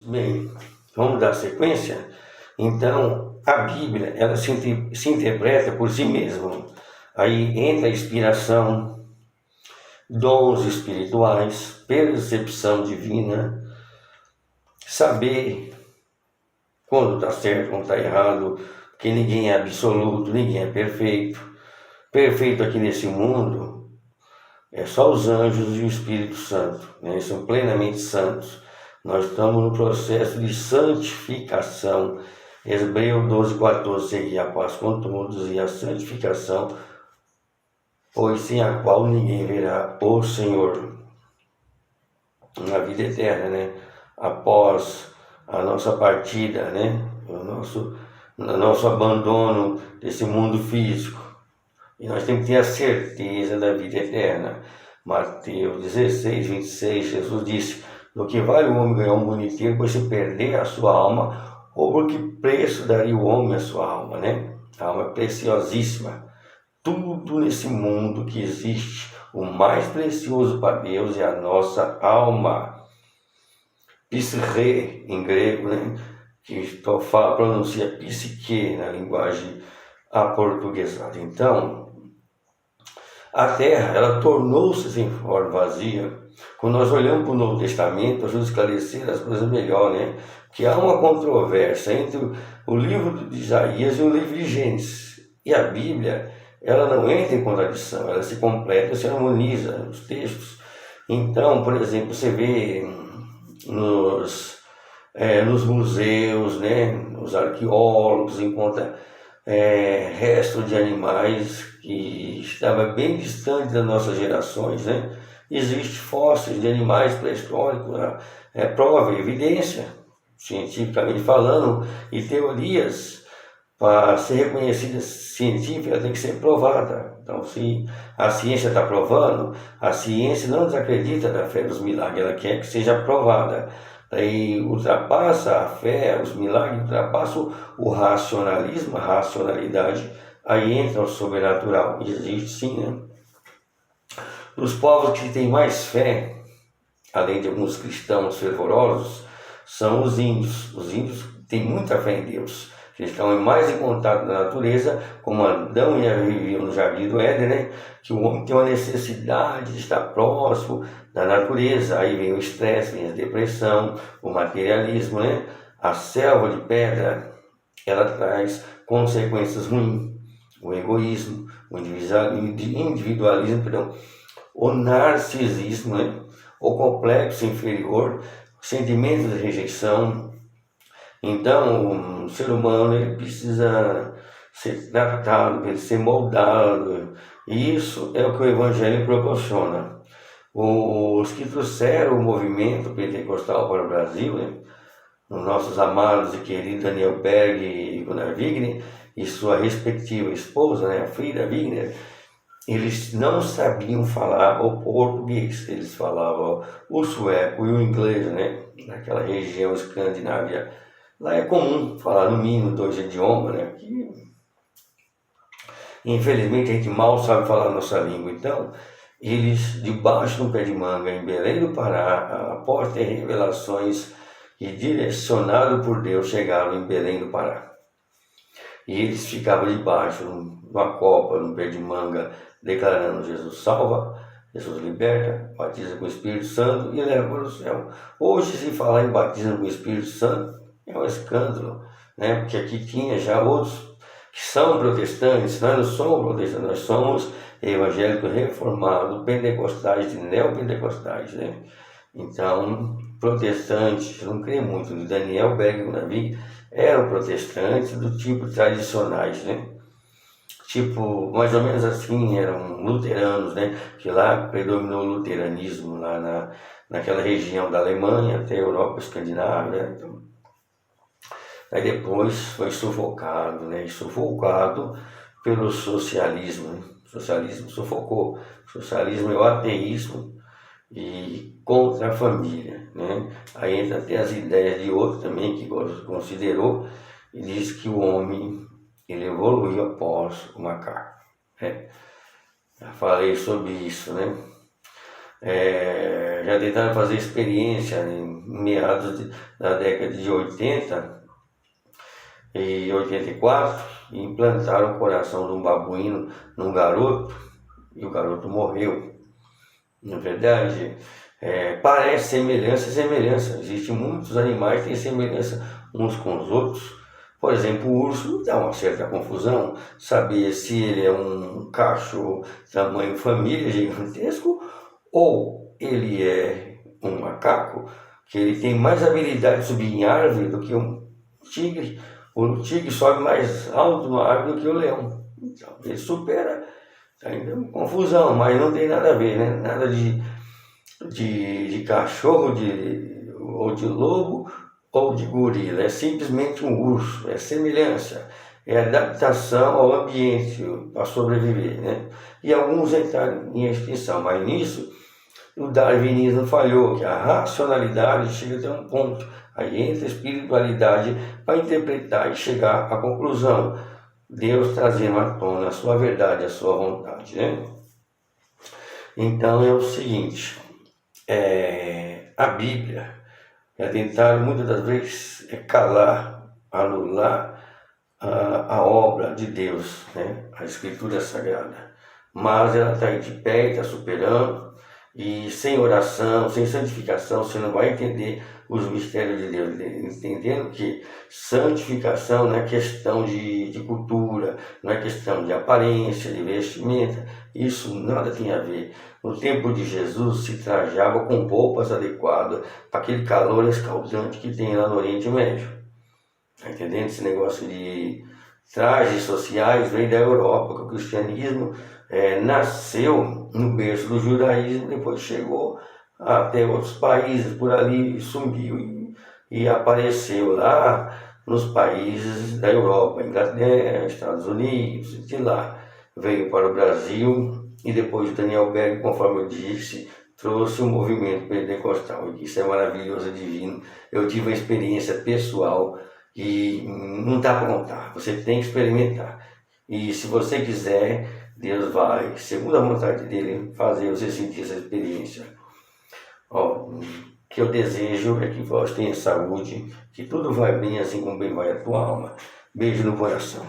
Bem, vamos dar sequência? Então, a Bíblia, ela se interpreta por si mesma. Aí entra a inspiração, dons espirituais, percepção divina, saber quando está certo, quando está errado, que ninguém é absoluto, ninguém é perfeito. Perfeito aqui nesse mundo é só os anjos e o Espírito Santo, né? Eles são plenamente santos. Nós estamos no processo de santificação. Hebreus 12:14, seguir a paz com todos e a santificação, pois sem a qual ninguém verá o Senhor. Na vida eterna, né? Após a nossa partida, né? O nosso abandono desse mundo físico. E nós temos que ter a certeza da vida eterna. Mateus 16:26, Jesus disse: "Do que vale o homem ganhar um mundo inteiro, pois se perder a sua alma, ou por que preço daria o homem a sua alma", né? A alma é preciosíssima. Tudo nesse mundo que existe, o mais precioso para Deus é a nossa alma. Psique, em grego, né? Que pronuncia psique na linguagem aportuguesada. Então, a terra, ela tornou-se sem forma, vazia. Quando nós olhamos para o Novo Testamento, para esclarecer as coisas melhor, né? Que há uma controvérsia entre o livro de Isaías e o livro de Gênesis. E a Bíblia, ela não entra em contradição, ela se completa, se harmoniza os textos. Então, por exemplo, você vê nos museus, né? Os arqueólogos encontram restos de animais que estavam bem distantes das nossas gerações, né? Existem fósseis de animais pré-históricos, prova, evidência, cientificamente falando, e teorias para ser reconhecida científica tem que ser provada. Então, se a ciência está provando, a ciência não desacredita da fé dos milagres, ela quer que seja provada. Daí ultrapassa a fé, os milagres ultrapassam o racionalismo, a racionalidade, aí entra o sobrenatural. Existe sim, né? Os povos que têm mais fé, além de alguns cristãos fervorosos, são os índios. Os índios têm muita fé em Deus. Eles estão mais em contato com a natureza, como Adão e Eva viviam no jardim do Éden, né? Que o homem tem uma necessidade de estar próximo da natureza. Aí vem o estresse, vem a depressão, o materialismo, né? A selva de pedra, ela traz consequências ruins. O egoísmo, o individualismo, o narcisismo, né? O complexo inferior, o sentimento de rejeição. Então, o ser humano ele precisa ser tratado, ele ser moldado. E isso é o que o Evangelho proporciona. Os que trouxeram o movimento pentecostal para o Brasil, né? Os nossos amados e queridos Daniel Berg e Gunnar Wigner e sua respectiva esposa, né, a Frida Wigner, eles não sabiam falar o português, eles falavam o sueco e o inglês, né? Naquela região escandinava. Lá é comum falar no mínimo 2 idiomas, né? Que, infelizmente a gente mal sabe falar a nossa língua. Então, eles, debaixo de um pé de manga, em Belém do Pará, após ter revelações e direcionado por Deus, chegaram em Belém do Pará. E eles ficavam debaixo, numa copa, num pé de manga, declarando: Jesus salva, Jesus liberta, batiza com o Espírito Santo e leva para o céu. Hoje, se falar em batismo com o Espírito Santo, é um escândalo, né? Porque aqui tinha já outros que são protestantes, nós não somos protestantes, nós somos evangélicos reformados, pentecostais, neopentecostais, né? Então, protestantes, eu não creio muito, Daniel Berg e Navi eram protestantes do tipo tradicionais, né? Tipo, mais ou menos assim, eram luteranos, né? Que lá predominou o luteranismo, lá naquela região da Alemanha até a Europa Escandinávia, né? Então, aí depois foi sufocado, né? E sufocado pelo socialismo, né? O socialismo sufocou. O socialismo é o ateísmo e contra a família, né? Aí entra até as ideias de outro também que considerou e diz que o homem ele evoluiu após o macaco, né? Já falei sobre isso, né? Já tentaram fazer experiência em meados da década de 80 e 84, e implantaram o coração de um babuíno num garoto, e o garoto morreu. Na verdade, parece semelhança. Existem muitos animais que têm semelhança uns com os outros. Por exemplo, o urso dá uma certa confusão saber se ele é um cachorro tamanho família gigantesco ou ele é um macaco que ele tem mais habilidade de subir em árvore do que um tigre. O tigre sobe mais alto na árvore do que o leão. Então, ele supera. Ainda é uma confusão, mas não tem nada a ver, né? Nada de cachorro, ou de lobo, ou de gorila. É simplesmente um urso, é semelhança, é adaptação ao ambiente para sobreviver, né? E alguns entraram em extinção, mas nisso o darwinismo falhou, que a racionalidade chega até um ponto. Aí entra a espiritualidade para interpretar e chegar à conclusão. Deus trazendo à tona a sua verdade, a sua vontade, né? Então é o seguinte, a Bíblia tentaram muitas das vezes calar, anular a obra de Deus, né? A Escritura Sagrada, mas ela está aí de pé, está superando, e sem oração, sem santificação, você não vai entender os mistérios de Deus, entendendo que santificação não é questão de cultura, não é questão de aparência, de vestimenta, isso nada tem a ver. No tempo de Jesus se trajava com roupas adequadas para aquele calor escaldante que tem lá no Oriente Médio. Está entendendo? Esse negócio de trajes sociais veio da Europa, que o cristianismo nasceu no berço do judaísmo, depois chegou até outros países por ali, sumiu e apareceu lá nos países da Europa, Inglaterra, Estados Unidos, de lá veio para o Brasil, e depois Daniel Berg, conforme eu disse, trouxe um movimento pentecostal. E isso é maravilhoso, é divino. Eu tive uma experiência pessoal e não dá para contar, você tem que experimentar. E se você quiser, Deus vai, segundo a vontade dele, fazer você sentir essa experiência. O que eu desejo é que vós tenham saúde, que tudo vai bem assim como bem vai a tua alma. Beijo no coração.